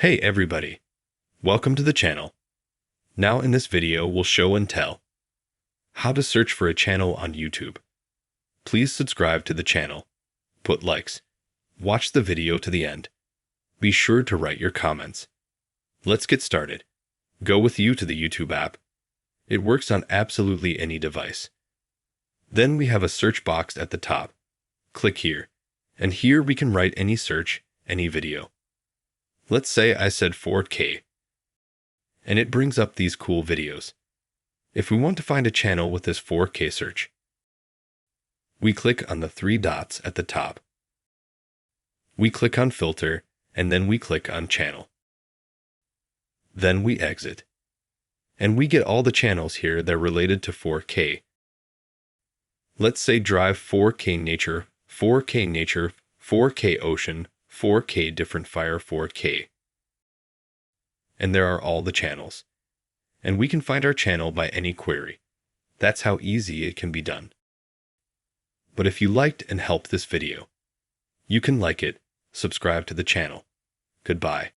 Hey everybody, welcome to the channel. Now in this video we'll show and tell how to search for a channel on YouTube. Please subscribe to the channel, put likes, watch the video to the end. Be sure to write your comments. Let's get started. Go with you to the YouTube app. It works on absolutely any device. Then we have a search box at the top. Click here, and here we can write any search, any video. Let's say I said 4K, and it brings up these cool videos. If we want to find a channel with this 4K search, we click on the three dots at the top. We click on Filter, and then we click on Channel. Then we exit. And we get all the channels here that are related to 4K. Let's say Drive 4K Nature, 4K Nature, 4K Ocean, 4K Different Fire 4K. And there are all the channels. And we can find our channel by any query. That's how easy it can be done. But if you liked and helped this video, you can like it, subscribe to the channel. Goodbye.